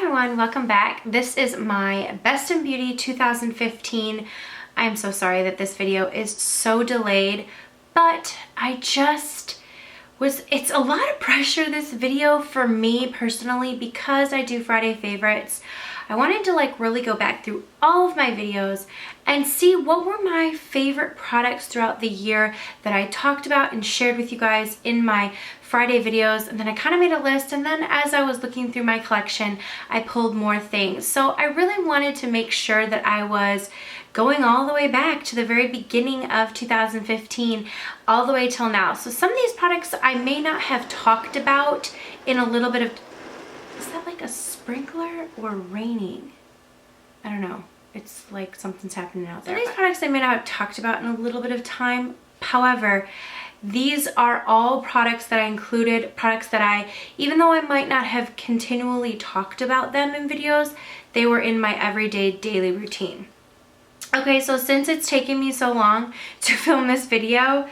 everyone, welcome back. This is my Best in Beauty 2015. I'm so sorry that this video is so delayed, but it's a lot of pressure, this video, for me personally, because I do Friday favorites. I wanted to really go back through all of my videos and see what were my favorite products throughout the year that I talked about and shared with you guys in my Friday videos. And then I kind of made a list, and then as I was looking through my collection, I pulled more things. So I really wanted to make sure that I was going all the way back to the very beginning of 2015 all the way till now. So some of these products I may not have talked about in a little bit of... Is that like a sprinkler or raining? I don't know. It's like something's happening out there. So these products I may not have talked about in a little bit of time. However, these are all products that I included, products that even though I might not have continually talked about them in videos, they were in my everyday daily routine. Okay, so since it's taken me so long to film this video,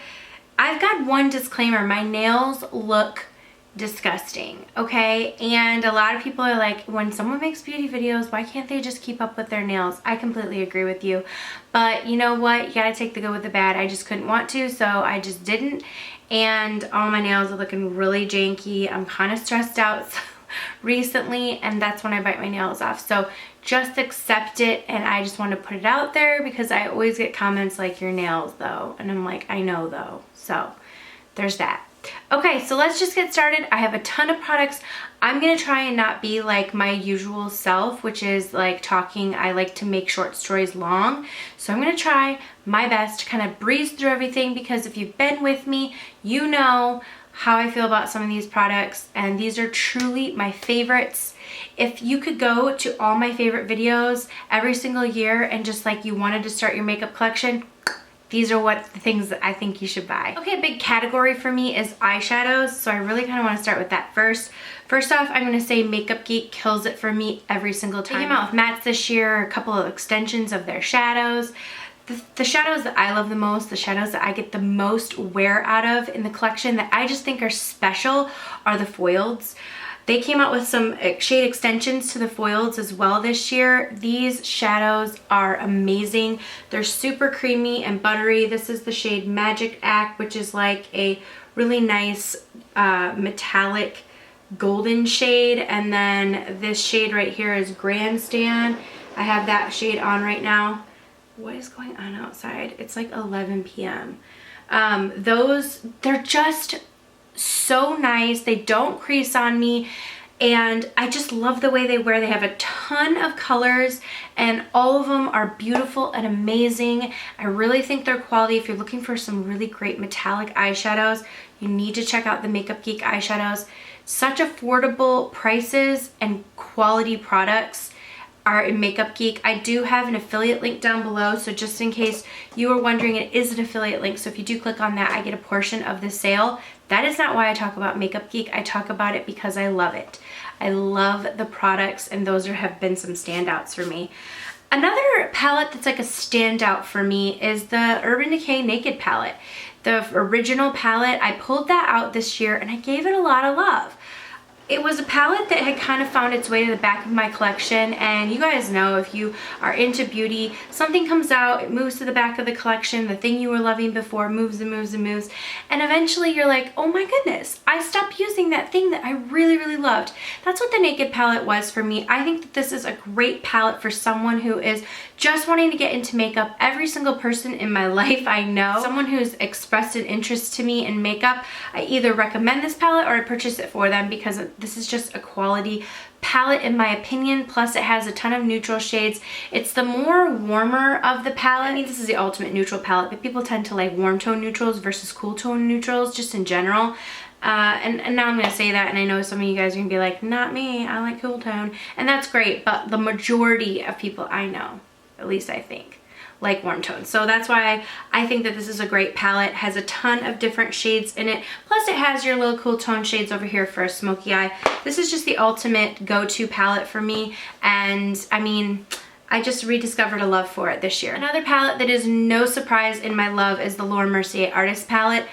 I've got one disclaimer. My nails look disgusting, okay? And a lot of people are like, when someone makes beauty videos, why can't they just keep up with their nails? I completely agree with you, but you know what? You gotta take the good with the bad. I just couldn't want to, so I just didn't, and all my nails are looking really janky. I'm kind of stressed out recently, and that's when I bite my nails off. So just accept it, and I just want to put it out there because I always get comments like, your nails though, and I'm like, I know though. So there's that. Okay, so let's just get started. I have a ton of products. I'm gonna try and not be like my usual self, which is like talking. I like to make short stories long. So I'm gonna try my best to kind of breeze through everything, because if you've been with me, you know how I feel about some of these products, and these are truly my favorites. If you could go to all my favorite videos every single year and just like you wanted to start your makeup collection, these are the things that I think you should buy. Okay, a big category for me is eyeshadows, so I really kind of want to start with that first. First off, I'm going to say Makeup Geek kills it for me every single time. They came out with mattes this year, a couple of extensions of their shadows. The shadows that I love the most, the shadows that I get the most wear out of in the collection that I just think are special, are the foileds. They came out with some shade extensions to the foileds as well this year. These shadows are amazing. They're super creamy and buttery. This is the shade Magic Act, which is like a really nice metallic golden shade. And then this shade right here is Grandstand. I have that shade on right now. What is going on outside? It's like 11 p.m. They're just so nice. They don't crease on me, and I just love the way they wear. They have a ton of colors, and all of them are beautiful and amazing. I really think they're quality. If you're looking for some really great metallic eyeshadows, you need to check out the Makeup Geek eyeshadows. Such affordable prices and quality products are in Makeup Geek. I do have an affiliate link down below, so just in case you were wondering, it is an affiliate link, so if you do click on that, I get a portion of the sale. That is not why I talk about Makeup Geek. I talk about it because I love it. I love the products, and those have been some standouts for me. Another palette that's like a standout for me is the Urban Decay Naked palette. The original palette, I pulled that out this year, and I gave it a lot of love. It was a palette that had kind of found its way to the back of my collection, and you guys know, if you are into beauty, something comes out, it moves to the back of the collection, the thing you were loving before moves and moves and moves, and eventually you're like, oh my goodness, I stopped using that thing that I really, really loved. That's what the Naked palette was for me. I think that this is a great palette for someone who is just wanting to get into makeup. Every single person in my life I know, someone who's expressed an interest to me in makeup, I either recommend this palette or I purchase it for them, because this is just a quality palette in my opinion. Plus it has a ton of neutral shades. It's the more warmer of the palette. I mean, this is the ultimate neutral palette, but people tend to like warm tone neutrals versus cool tone neutrals just in general. And now I'm going to say that, and I know some of you guys are going to be like, not me, I like cool tone, and that's great, but the majority of people I know, at least I think, like warm tones. So that's why I think that this is a great palette. It has a ton of different shades in it. Plus it has your little cool tone shades over here for a smoky eye. This is just the ultimate go-to palette for me, and I mean, I just rediscovered a love for it this year. Another palette that is no surprise in my love is the Mercier Artist palette.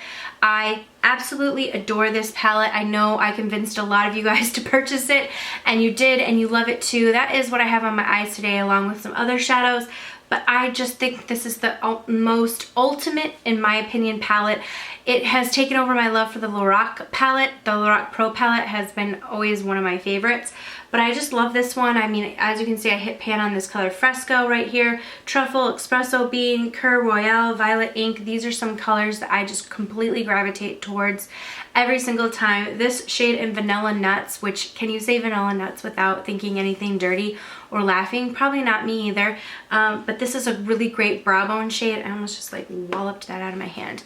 I absolutely adore this palette. I know I convinced a lot of you guys to purchase it, and you did, and you love it too. That is what I have on my eyes today, along with some other shadows. But I just think this is the most ultimate, in my opinion, palette. It has taken over my love for the Lorac palette. The Lorac Pro palette has been always one of my favorites. But I just love this one. I mean, as you can see, I hit pan on this color Fresco right here. Truffle, Espresso Bean, Cur Royale, Violet Ink. These are some colors that I just completely gravitate towards every single time. This shade in Vanilla Nuts, which, can you say Vanilla Nuts without thinking anything dirty or laughing? Probably not me either. But this is a really great brow bone shade. I almost just like walloped that out of my hand.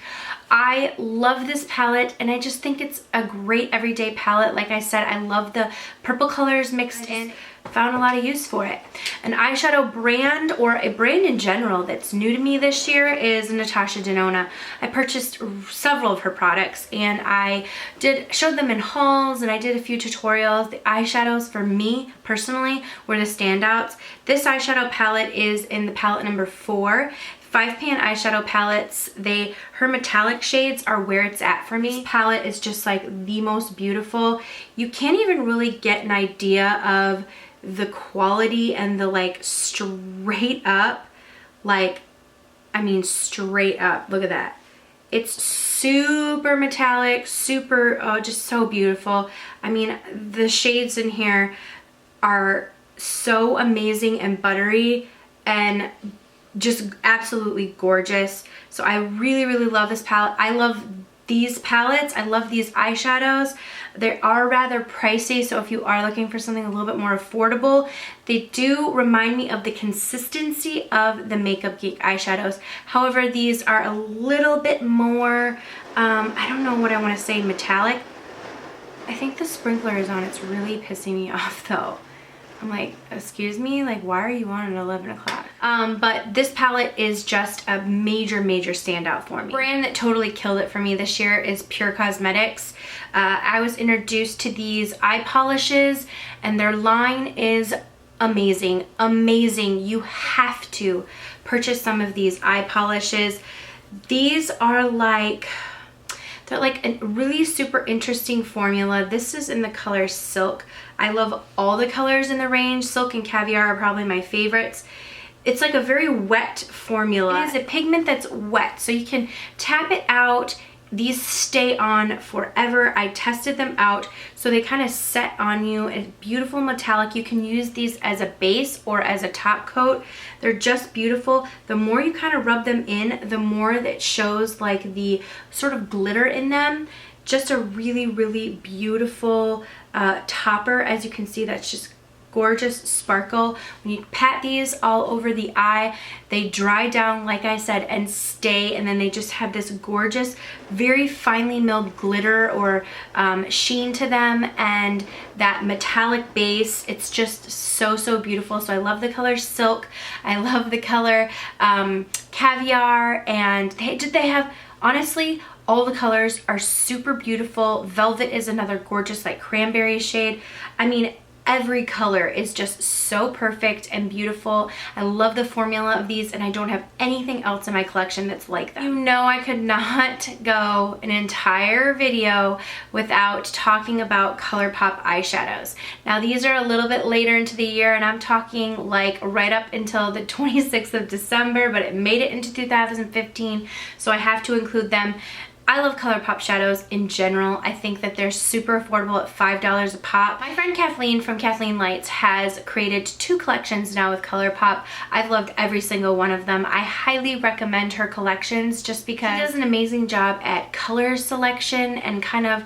I love this palette, and I just think it's a great everyday palette. Like I said, I love the purple colors mixed in. Found a lot of use for it. An eyeshadow brand, or a brand in general, that's new to me this year is Natasha Denona. I purchased several of her products, and I showed them in hauls, and I did a few tutorials. The eyeshadows for me personally were the standouts. This eyeshadow palette is in the palette number 4. 5-pan eyeshadow palettes, her metallic shades are where it's at for me. This palette is just like the most beautiful. You can't even really get an idea of the quality and the like straight up, like, I mean straight up, look at that. It's super metallic, super, oh, just so beautiful. I mean, the shades in here are so amazing and buttery and just absolutely gorgeous. So I really, really love this palette. I love these palettes. I love these eyeshadows. They are rather pricey, so if you are looking for something a little bit more affordable, they do remind me of the consistency of the Makeup Geek eyeshadows. However, these are a little bit more, I don't know what I want to say, metallic. I think the sprinkler is on. It's really pissing me off though. I'm like, excuse me, like, why are you on at 11 o'clock? But this palette is just a major, major standout for me. The brand that totally killed it for me this year is PUR Cosmetics. I was introduced to these eye polishes, and their line is amazing, amazing. You have to purchase some of these eye polishes. These are like, they're like a really super interesting formula. This is in the color Silk. I love all the colors in the range. Silk and Caviar are probably my favorites. It's like a very wet formula. It is a pigment that's wet, so you can tap it out. These stay on forever. I tested them out, so they kind of set on you. It's beautiful metallic. You can use these as a base or as a top coat. They're just beautiful. The more you kind of rub them in, the more that shows like the sort of glitter in them. Just a really, really beautiful topper. As you can see, that's just gorgeous sparkle. When you pat these all over the eye, they dry down, like I said, and stay, and then they just have this gorgeous, very finely milled glitter or sheen to them, and that metallic base. It's just so, so beautiful. So I love the color Silk. I love the color Caviar, and they have, honestly, all the colors are super beautiful. Velvet is another gorgeous like cranberry shade. I mean, every color is just so perfect and beautiful. I love the formula of these, and I don't have anything else in my collection that's like that. You know, I could not go an entire video without talking about ColourPop eyeshadows. Now, these are a little bit later into the year, and I'm talking like right up until the 26th of December, but it made it into 2015, so I have to include them. I love ColourPop shadows in general. I think that they're super affordable at $5 a pop. My friend Kathleen from Kathleen Lights has created 2 collections now with ColourPop. I've loved every single one of them. I highly recommend her collections just because she does an amazing job at color selection and kind of,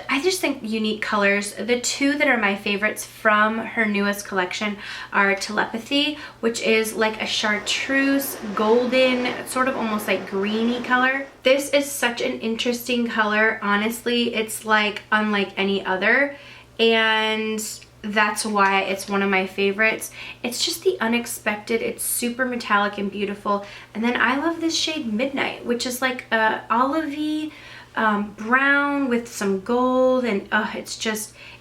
I just think, unique colors. The 2 that are my favorites from her newest collection are Telepathy, which is like a chartreuse golden, sort of almost like greeny color. This is such an interesting color. Honestly, it's like unlike any other, and that's why it's one of my favorites. It's just the unexpected. It's super metallic and beautiful. And then I love this shade Midnight, which is like a olivey, brown with some gold, and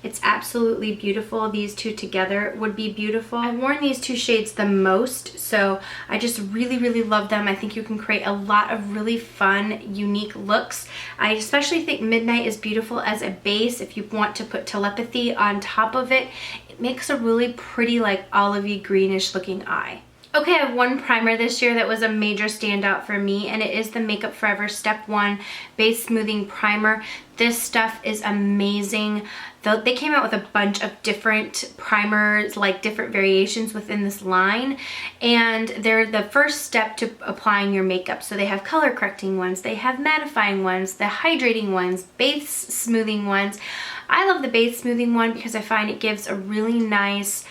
it's absolutely beautiful. These two together would be beautiful. I've worn these two shades the most, so I just really love them. I think you can create a lot of really fun, unique looks. I especially think Midnight is beautiful as a base. If you want to put Telepathy on top of it, it makes a really pretty, like olivey greenish looking eye. Okay, I have one primer this year that was a major standout for me, and it is the Makeup Forever Step 1 Base Smoothing Primer. This stuff is amazing. They came out with a bunch of different primers, like different variations within this line, and they're the first step to applying your makeup. So they have color correcting ones, they have mattifying ones, the hydrating ones, base smoothing ones. I love the base smoothing one because I find it gives a really nice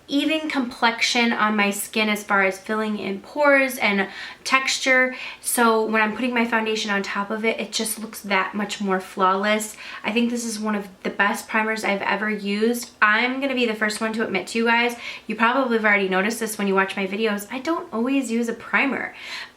even complexion on my skin as far as filling in pores and texture. So when I'm putting my foundation on top of it, it just looks that much more flawless. I think this is one of the best primers I've ever used. I'm gonna be the first one to admit to you guys, you probably have already noticed this when you watch my videos, I don't always use a primer.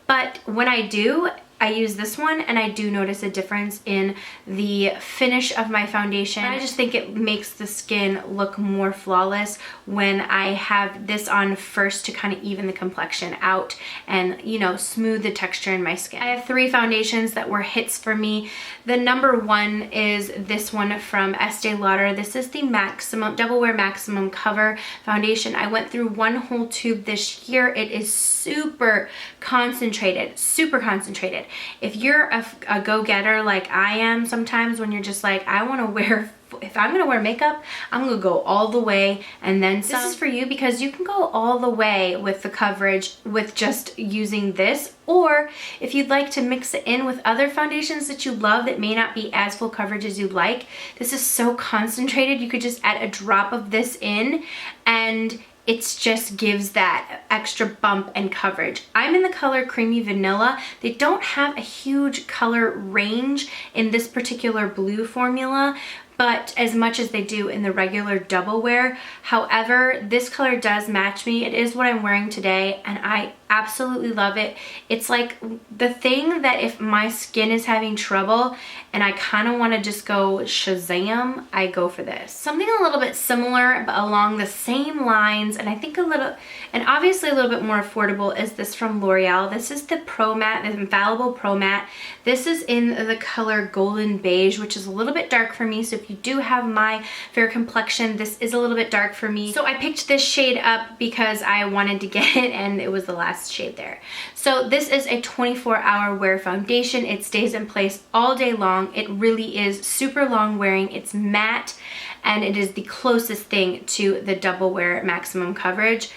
But when I do, I use this one and I do notice a difference in the finish of my foundation. I just think it makes the skin look more flawless when I have this on first to kind of even the complexion out and, you know, smooth the texture in my skin. I have 3 foundations that were hits for me. The number 1 is this one from Estee Lauder. This is the Maximum Double Wear Maximum Cover Foundation. I went through one whole tube this year. It is super concentrated, super concentrated. If you're a go-getter like I am sometimes, when you're just like, I want to wear, if I'm gonna wear makeup, I'm gonna go all the way and then some. This is for you because you can go all the way with the coverage with just using this, or if you'd like to mix it in with other foundations that you love that may not be as full coverage as you'd like, this is so concentrated, you could just add a drop of this in and it just gives that extra bump and coverage. I'm in the color Creamy Vanilla. They don't have a huge color range in this particular blue formula, but as much as they do in the regular double wear. However, this color does match me. It is what I'm wearing today and I absolutely love it. It's like the thing that if my skin is having trouble and I kind of want to just go Shazam, I go for this. Something a little bit similar but along the same lines, and I think a little, and obviously a little bit more affordable, is this from L'Oreal. This is the Pro Matte, the Infallible Pro Matte. This is in the color Golden Beige, which is a little bit dark for me. So if you do have my fair complexion, this is a little bit dark for me. So I picked this shade up because I wanted to get it and it was the last shade there. So this is a 24-hour wear foundation. It stays in place all day long. It really is super long wearing. It's matte and it is the closest thing to the double wear maximum coverage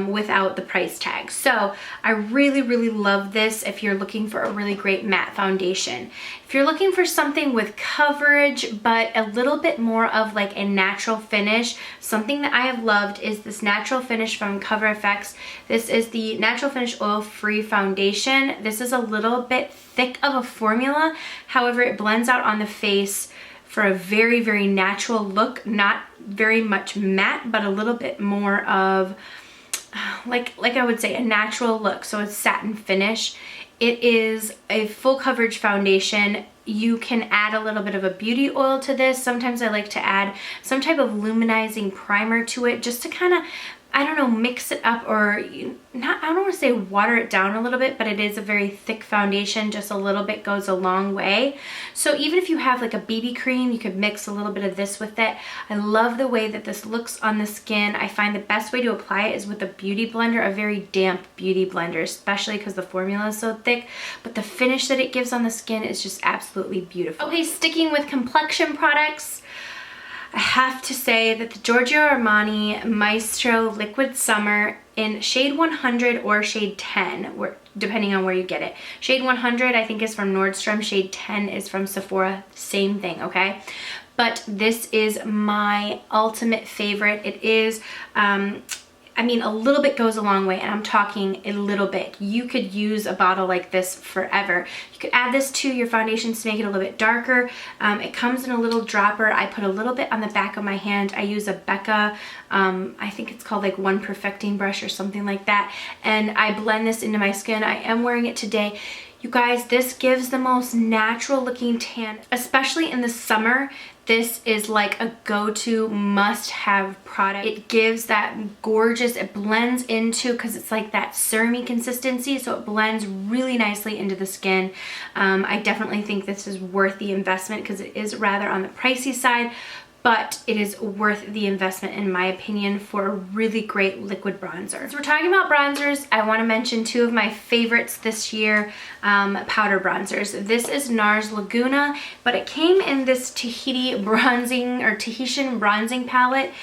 without the price tag. So I really love this if you're looking for a really great matte foundation. If you're looking for something with coverage but a little bit more of like a natural finish, something that I have loved is this natural finish from Cover FX. This is the Natural Finish Oil Free Foundation. This is a little bit thick of a formula, however it blends out on the face for a very natural look, not very much matte, but a little bit more of like I would say a natural look. So it's satin finish. It is a full coverage foundation. You can add a little bit of a beauty oil to this. Sometimes I like to add some type of luminizing primer to it just to kind of, I don't know, mix it up, or not, I don't want to say water it down a little bit, but it is a very thick foundation. Just a little bit goes a long way. So even if you have like a BB cream, you could mix a little bit of this with it. I love the way that this looks on the skin. I find the best way to apply it is with a beauty blender, a very damp beauty blender, especially because the formula is so thick, but the finish that it gives on the skin is just absolutely beautiful. Okay, sticking with complexion products, I have to say that the Giorgio Armani Maestro Liquid Summer in shade 100 or shade 10, depending on where you get it. Shade 100 I think is from Nordstrom, shade 10 is from Sephora, same thing, okay? But this is my ultimate favorite. It is, I mean, a little bit goes a long way, and I'm talking a little bit. You could use a bottle like this forever. You could add this to your foundations to make it a little bit darker. It comes in a little dropper. I put a little bit on the back of my hand. I use a Becca, I think it's called like One Perfecting Brush or something like that, and I blend this into my skin. I am wearing it today. You guys, this gives the most natural looking tan, especially in the summer. This is like a go-to must-have product. It gives that gorgeous, it blends into, because it's like that serum-y consistency, so it blends really nicely into the skin. I definitely think this is worth the investment because it is rather on the pricey side, but it is worth the investment in my opinion for a really great liquid bronzer. So we're talking about bronzers. I want to mention two of my favorites this year, powder bronzers. This is NARS Laguna, but it came in this Tahitian bronzing palette,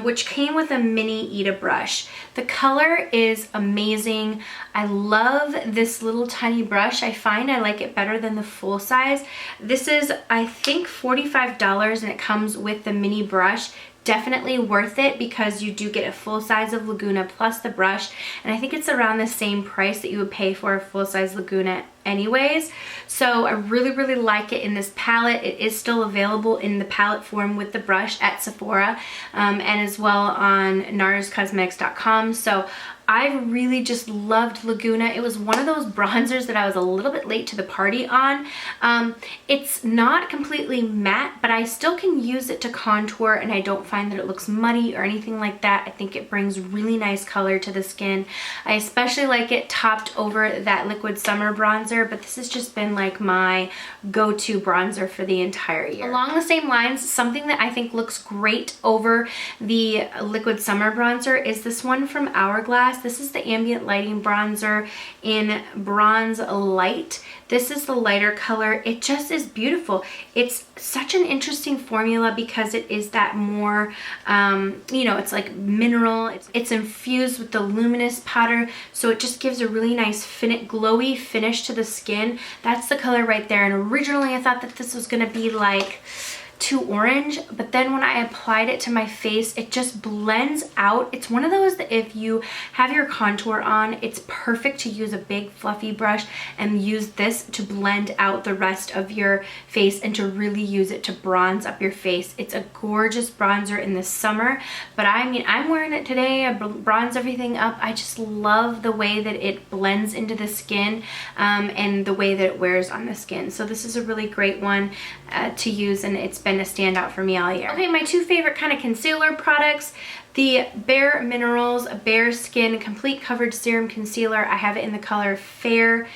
which came with a mini Ita brush. The color is amazing. I love this little tiny brush. I find I like it better than the full size. This is, I think, $45 and it comes with the mini brush. Definitely worth it because you do get a full size of Laguna plus the brush, and I think it's around the same price that you would pay for a full size Laguna anyways. So I really like it in this palette. It is still available in the palette form with the brush at Sephora, and as well on narscosmetics.com. So I really just loved Laguna. It was one of those bronzers that I was a little bit late to the party on. It's not completely matte, but I still can use it to contour and I don't find that it looks muddy or anything like that. I think it brings really nice color to the skin. I especially like it topped over that liquid summer bronzer, but this has just been like my go-to bronzer for the entire year. Along the same lines, something that I think looks great over the liquid summer bronzer is this one from Hourglass. This is the Ambient Lighting Bronzer in Bronze Light. This is the lighter color. It just is beautiful. It's such an interesting formula because it is that more, you know, it's like mineral. It's infused with the Luminous powder, so it just gives a really nice glowy finish to the skin. That's the color right there. And originally I thought that this was gonna be like too orange, but then when I applied it to my face, it just blends out. It's one of those that if you have your contour on, it's perfect to use a big fluffy brush and use this to blend out the rest of your face and to really use it to bronze up your face. It's a gorgeous bronzer in the summer, but I mean, I'm wearing it today. I bronze everything up. I just love the way that it blends into the skin, and the way that it wears on the skin. So this is a really great one to use, and it's been a standout for me all year. Okay, my two favorite kind of concealer products, the Bare Minerals Bare Skin Complete Coverage Serum Concealer. I have it in the color Fair.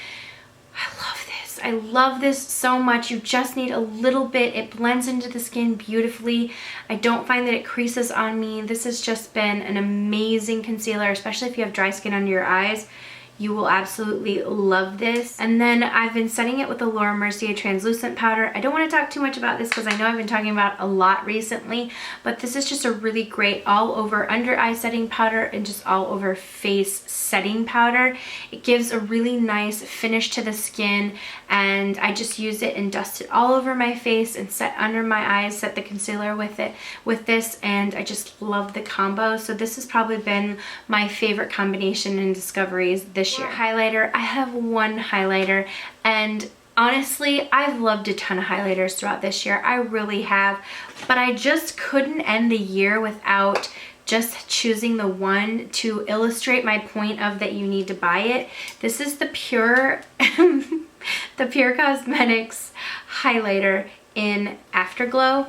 I love this. I love this so much. You just need a little bit. It blends into the skin beautifully. I don't find that it creases on me. This has just been an amazing concealer, especially if you have dry skin under your eyes. You will absolutely love this. And then I've been setting it with the Laura Mercier translucent powder. I don't want to talk too much about this because I know I've been talking about it a lot recently, but this is just a really great all over under eye setting powder and just all over face setting powder. It gives a really nice finish to the skin, and I just use it and dust it all over my face and set under my eyes, set the concealer with this, and I just love the combo. So this has probably been my favorite combination in Discoveries this year. Highlighter, I have one highlighter, and honestly, I've loved a ton of highlighters throughout this year. I really have, but I just couldn't end the year without just choosing the one to illustrate my point of that you need to buy it. This is the PUR the PUR Cosmetics highlighter in Afterglow.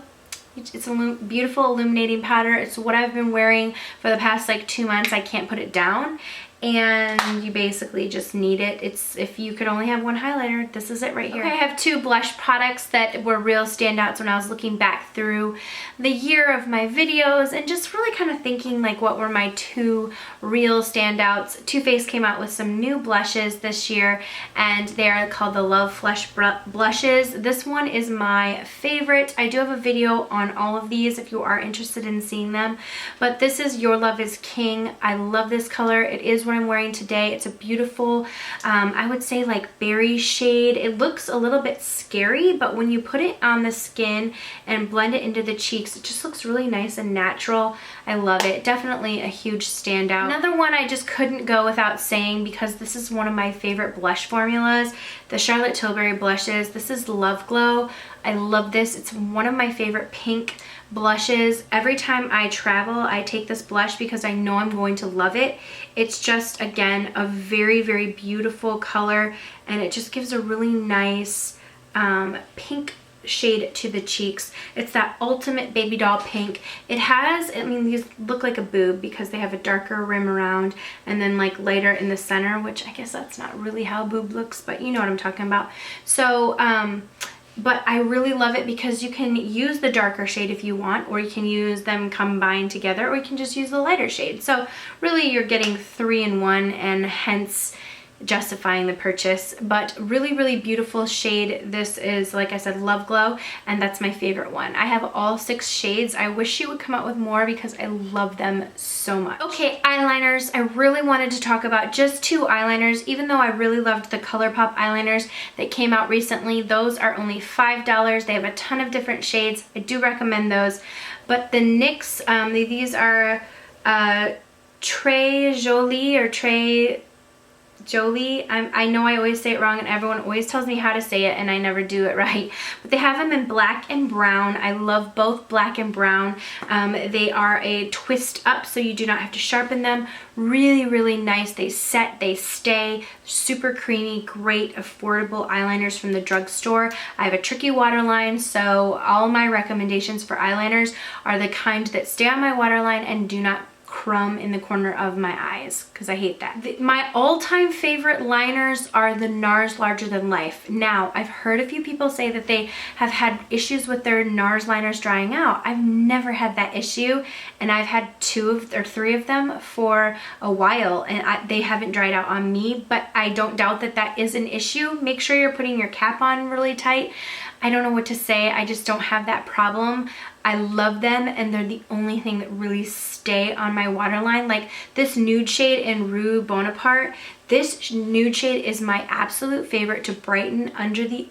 It's a beautiful illuminating powder. It's what I've been wearing for the past like 2 months. I can't put it down. And you basically just need it. It's, if you could only have one highlighter, this is it right here. Okay, I have two blush products that were real standouts when I was looking back through the year of my videos and just really kind of thinking like what were my two real standouts. Too Faced came out with some new blushes this year, and they are called the Love Flush blushes. This one is my favorite. I do have a video on all of these if you are interested in seeing them, but this is Your Love is King. I love this color. It is what I'm wearing today. It's a beautiful, I would say like berry shade. It looks a little bit scary, but when you put it on the skin and blend it into the cheeks, it just looks really nice and natural. I love it. Definitely a huge standout. Another one I just couldn't go without saying because this is one of my favorite blush formulas, the Charlotte Tilbury blushes. This is Love Glow. I love this. It's one of my favorite pink blushes. Every time I travel, I take this blush because I know I'm going to love it. It's just, again, a very, very beautiful color, and it just gives a really nice pink shade to the cheeks. It's that ultimate baby doll pink. It has, I mean, these look like a boob because they have a darker rim around and then like lighter in the center, which I guess that's not really how a boob looks, but you know what I'm talking about. So, but I really love it because you can use the darker shade if you want, or you can use them combined together, or you can just use the lighter shade. So really you're getting 3 in 1, and hence justifying the purchase. But really, really beautiful shade. This is, like I said, Love Glow, and that's my favorite one. I have all 6 shades. I wish she would come out with more because I love them so much. Okay, eyeliners. I really wanted to talk about just 2 eyeliners, even though I really loved the ColourPop eyeliners that came out recently. Those are only $5. They have a ton of different shades. I do recommend those. But the NYX, these are Très Jolie or Très Jolie. I know I always say it wrong, and everyone always tells me how to say it, and I never do it right. But they have them in black and brown. I love both black and brown. They are a twist up, so you do not have to sharpen them. Really, really nice. They set, they stay. Super creamy, great, affordable eyeliners from the drugstore. I have a tricky waterline, so all my recommendations for eyeliners are the kind that stay on my waterline and do not crumb in the corner of my eyes, because I hate that. My all-time favorite liners are the NARS Larger Than Life. Now, I've heard a few people say that they have had issues with their NARS liners drying out. I've never had that issue, and I've had 2 or 3 of them for a while, and they haven't dried out on me, but I don't doubt that that is an issue. Make sure you're putting your cap on really tight. I don't know what to say. I just don't have that problem. I love them, and they're the only thing that really stay on my waterline. Like this nude shade in Rue Bonaparte, this nude shade is my absolute favorite to brighten under the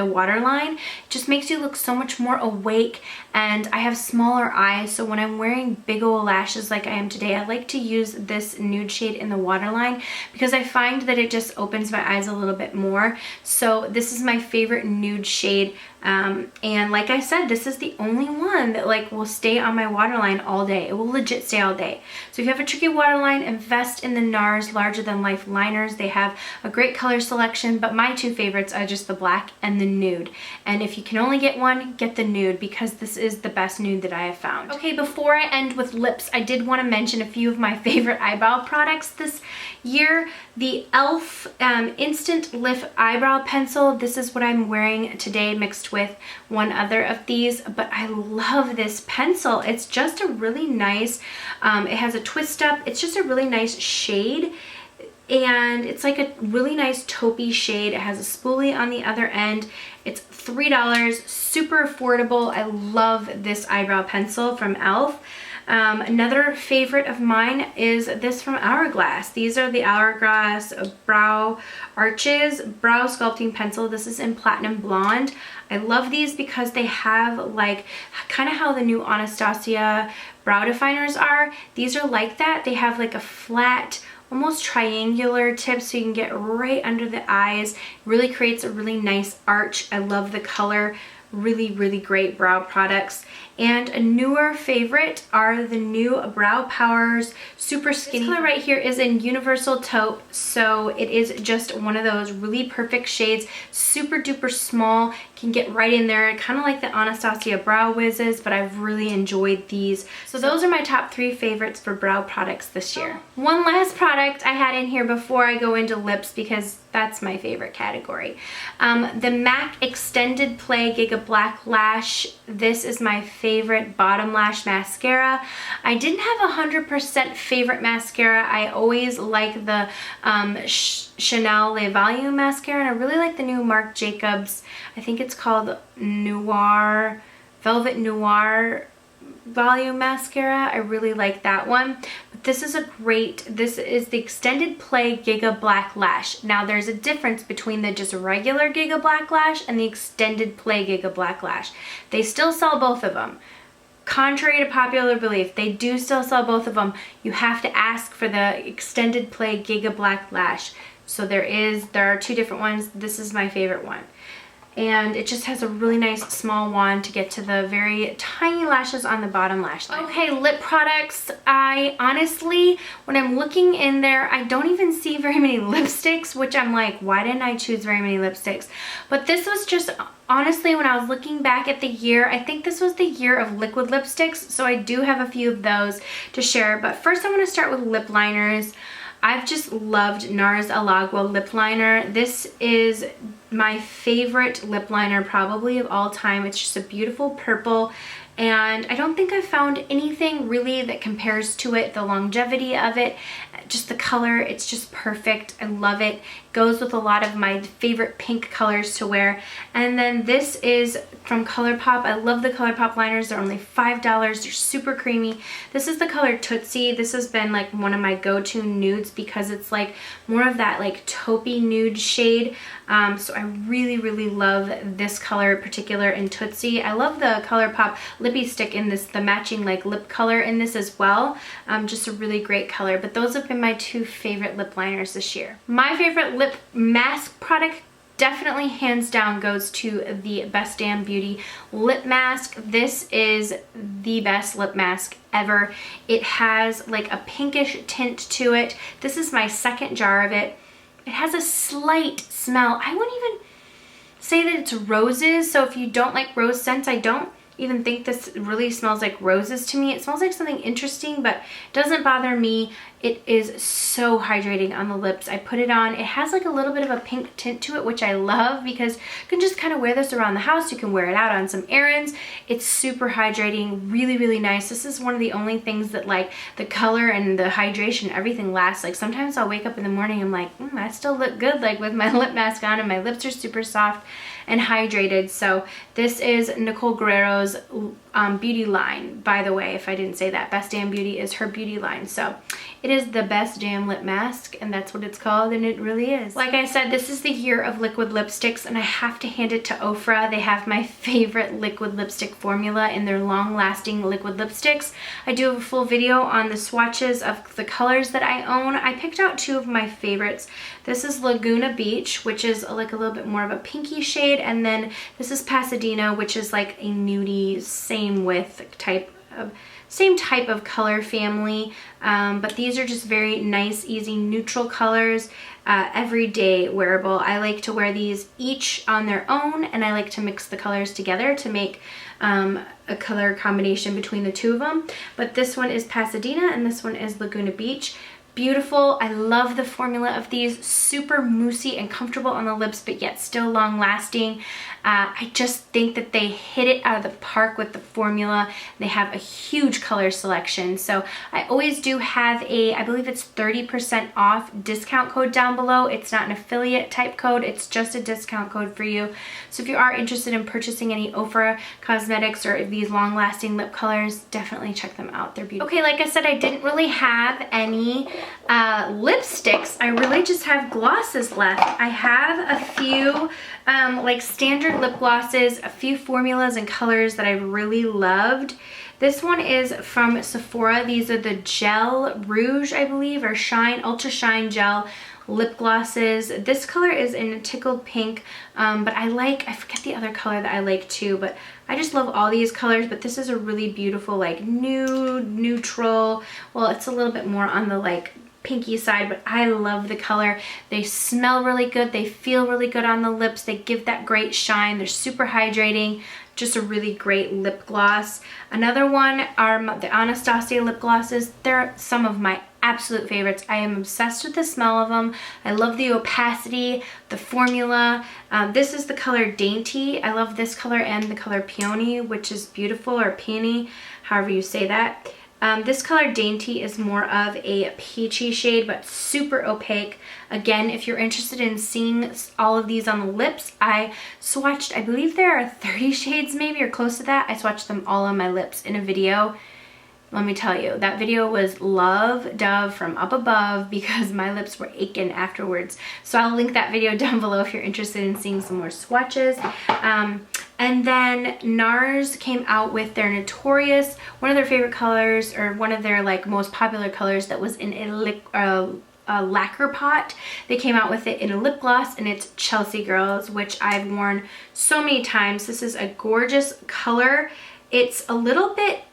waterline. It just makes you look so much more awake, and I have smaller eyes, so when I'm wearing big old lashes like I am today, I like to use this nude shade in the waterline because I find that it just opens my eyes a little bit more. So this is my favorite nude shade. And like I said, this is the only one that like will stay on my waterline all day. It will legit stay all day. So if you have a tricky waterline, invest in the NARS Larger Than Life liners. They have a great color selection, but my 2 favorites are just the black and the nude. And if you can only get one, get the nude, because this is the best nude that I have found. Okay, before I end with lips, I did want to mention a few of my favorite eyebrow products this year. The e.l.f. Instant Lift Eyebrow Pencil. This is what I'm wearing today, mixed with one other of these, but I love this pencil. It's just a really nice, it has a twist up. It's just a really nice shade, and it's like a really nice taupey shade. It has a spoolie on the other end. It's $3, super affordable. I love this eyebrow pencil from e.l.f. Another favorite of mine is this from Hourglass. These are the Hourglass Brow Arches Brow Sculpting Pencil. This is in Platinum Blonde. I love these because they have like kind of how the new Anastasia brow definers are. These are like that. They have like a flat, almost triangular tip, so you can get right under the eyes. Really creates a really nice arch. I love the color. Really, really great brow products. And a newer favorite are the new Brow Powers Super Skinny. This color right here is in Universal Taupe, so it is just one of those really perfect shades. Super duper small, can get right in there, kind of like the Anastasia Brow Wizzes, but I've really enjoyed these. So those are my top 3 favorites for brow products this year. One last product I had in here before I go into lips, because that's my favorite category. The MAC Extended Play Giga Black Lash. This is my favorite bottom lash mascara. I didn't have 100% favorite mascara. I always like the Chanel Le Volume mascara, and I really like the new Marc Jacobs. I think it's called Noir, Velvet Noir Volume mascara. I really like that one. But this is this is the Extended Play Giga Black Lash. Now there's a difference between the just regular Giga Black Lash and the Extended Play Giga Black Lash. They still sell both of them. Contrary to popular belief, they do still sell both of them. You have to ask for the Extended Play Giga Black Lash. So there are 2 different ones. This is my favorite one. and it just has a really nice small wand to get to the very tiny lashes on the bottom lash line. Okay, lip products. I honestly, when I'm looking in there, I don't even see very many lipsticks, which I'm like, why didn't I choose very many lipsticks? But this was just, honestly, when I was looking back at the year, I think this was the year of liquid lipsticks, so I do have a few of those to share. But first I'm going to start with lip liners. I've just loved NARS Alagua lip liner. This is my favorite lip liner probably of all time. It's just a beautiful purple, and I don't think I've found anything really that compares to it. The longevity of it, just the color, it's just perfect. I love it. Goes with a lot of my favorite pink colors to wear. And then this is from ColourPop. I love the ColourPop liners. They're only $5. They're super creamy. This is the color Tootsie. This has been like one of my go-to nudes because it's like more of that like taupey nude shade. So I really, really love this color in particular in Tootsie. I love the ColourPop Lippy Stick in this, the matching like lip color in this as well. Just a really great color. But those have been my two favorite lip liners this year. My favorite lip mask product definitely hands down goes to the Best Damn Beauty lip mask. This is the best lip mask ever. It has like a pinkish tint to it. This is my second jar of it. It has a slight smell. I wouldn't even say that it's roses, so if you don't like rose scents, I don't even think this really smells like roses to me. It smells like something interesting, but it doesn't bother me. It is so hydrating on the lips. I put it on. It has like a little bit of a pink tint to it, which I love because you can just kind of wear this around the house. You can wear it out on some errands. It's super hydrating, really, really nice. This is one of the only things that like the color and the hydration, everything lasts. Like sometimes I'll wake up in the morning, I'm like, I still look good like with my lip mask on, and my lips are super soft and hydrated. So this is Nicole Guerrero's beauty line, by the way, if I didn't say that. Best Damn Beauty is her beauty line. So it is the Best Damn Lip Mask, and that's what it's called, and it really is. Like I said, this is the year of liquid lipsticks, and I have to hand it to Ofra. They have my favorite liquid lipstick formula in their long-lasting liquid lipsticks. I do have a full video on the swatches of the colors that I own. I picked out two of my favorites. This is Laguna Beach, which is like a little bit more of a pinky shade, and then this is Pasadena, which is like a nudie, same type of color family, but these are just very nice, easy, neutral colors, everyday wearable. I like to wear these each on their own, and I like to mix the colors together to make a color combination between the two of them. But this one is Pasadena and this one is Laguna Beach. Beautiful. I love the formula of these. Super moussey and comfortable on the lips, but yet still long lasting. I just think that they hit it out of the park with the formula. They have a huge color selection. So I always do have a, I believe it's 30% off discount code down below. It's not an affiliate type code. It's just a discount code for you. So if you are interested in purchasing any PUR Cosmetics or these long lasting lip colors, definitely check them out. They're beautiful. Okay, like I said, I didn't really have any lipsticks. I really just have glosses left. I have a few like standard lip glosses, a few formulas and colors that I really loved. This one is from Sephora. These are the Gel Rouge, I believe, or Shine, Ultra Shine Gel lip glosses. This color is in tickled pink, but I forget the other color that I like too, but I just love all these colors. But this is a really beautiful like nude, neutral, well, it's a little bit more on the like pinky side, but I love the color. They smell really good. They feel really good on the lips. They give that great shine. They're super hydrating. Just a really great lip gloss. Another one are the Anastasia lip glosses. They're some of my absolute favorites. I am obsessed with the smell of them. I love the opacity, the formula. This is the color Dainty. I love this color and the color Peony, which is beautiful, or Peony, however you say that. This color Dainty is more of a peachy shade, but super opaque. Again, if you're interested in seeing all of these on the lips, I swatched, I believe there are 30 shades maybe, or close to that. I swatched them all on my lips in a video. Let me tell you, that video was love dove from up above because my lips were aching afterwards. So I'll link that video down below if you're interested in seeing some more swatches. And then NARS came out with their Notorious, one of their favorite colors, or one of their like most popular colors that was in a lacquer pot. They came out with it in a lip gloss, and it's Chelsea Girls, which I've worn so many times. This is a gorgeous color. It's a little bit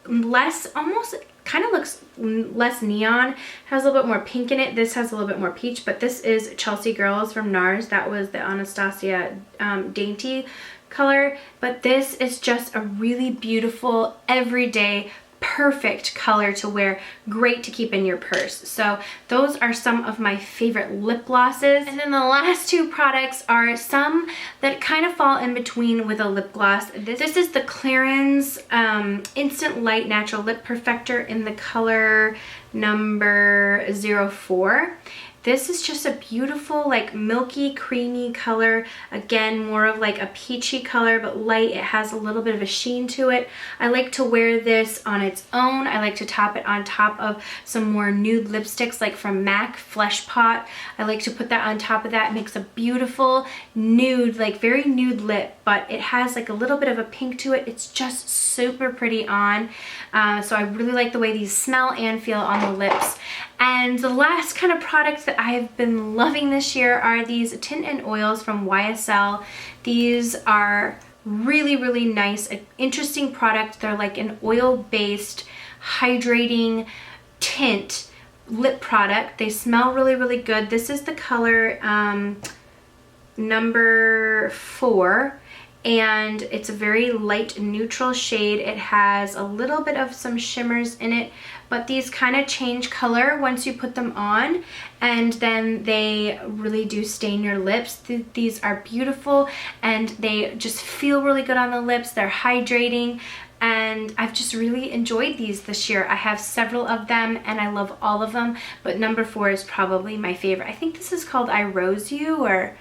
less, almost kind of looks less neon, has a little bit more pink in it. This has a little bit more peach, but this is Chelsea Girls from NARS. That was the Anastasia Dainty color, but this is just a really beautiful, everyday, perfect color to wear, great to keep in your purse. So those are some of my favorite lip glosses. And then the last two products are some that kind of fall in between with a lip gloss. This is the Clarins Instant Light Natural Lip Perfector in the color number 04. This is just a beautiful, like milky, creamy color. Again, more of like a peachy color, but light. It has a little bit of a sheen to it. I like to wear this on its own. I like to top it on top of some more nude lipsticks, like from MAC Flesh Pot. I like to put that on top of that. It makes a beautiful nude, like very nude lip, but it has like a little bit of a pink to it. It's just super pretty on. So I really like the way these smell and feel on the lips. And the last kind of products that I've been loving this year are these tint and oils from YSL. These are really, really nice, interesting product. They're like an oil-based hydrating tint lip product. They smell really, really good. This is the color number 4. And it's a very light neutral shade. It has a little bit of some shimmers in it, but these kind of change color once you put them on, and then they really do stain your lips. These are beautiful, and they just feel really good on the lips. They're hydrating, and I've just really enjoyed these this year. I have several of them, and I love all of them, but number 4 is probably my favorite. I think this is called I Rose You, or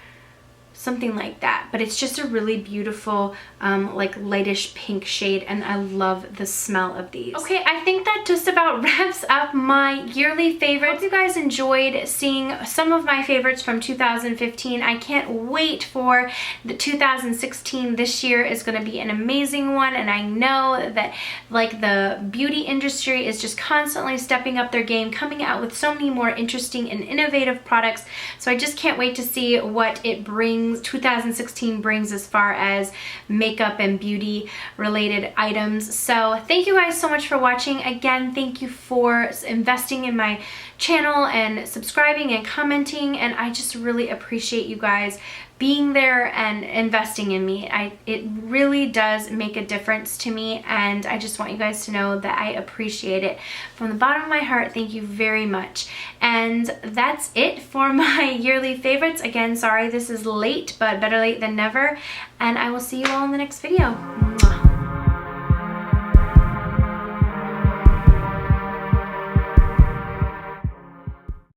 something like that, but it's just a really beautiful like lightish pink shade, and I love the smell of these. Okay, I think that just about wraps up my yearly favorites. Hope you guys enjoyed seeing some of my favorites from 2015. I can't wait for the 2016. This year is going to be an amazing one, and I know that like the beauty industry is just constantly stepping up their game, coming out with so many more interesting and innovative products. So I just can't wait to see what it brings. 2016 brings as far as makeup and beauty related items. So thank you guys so much for watching. Again, thank you for investing in my channel and subscribing and commenting, and I just really appreciate you guys being there and investing in me. It really does make a difference to me, and I just want you guys to know that I appreciate it from the bottom of my heart. Thank you very much. And that's it for my yearly favorites. Again, sorry this is late, but better late than never, and I will see you all in the next video.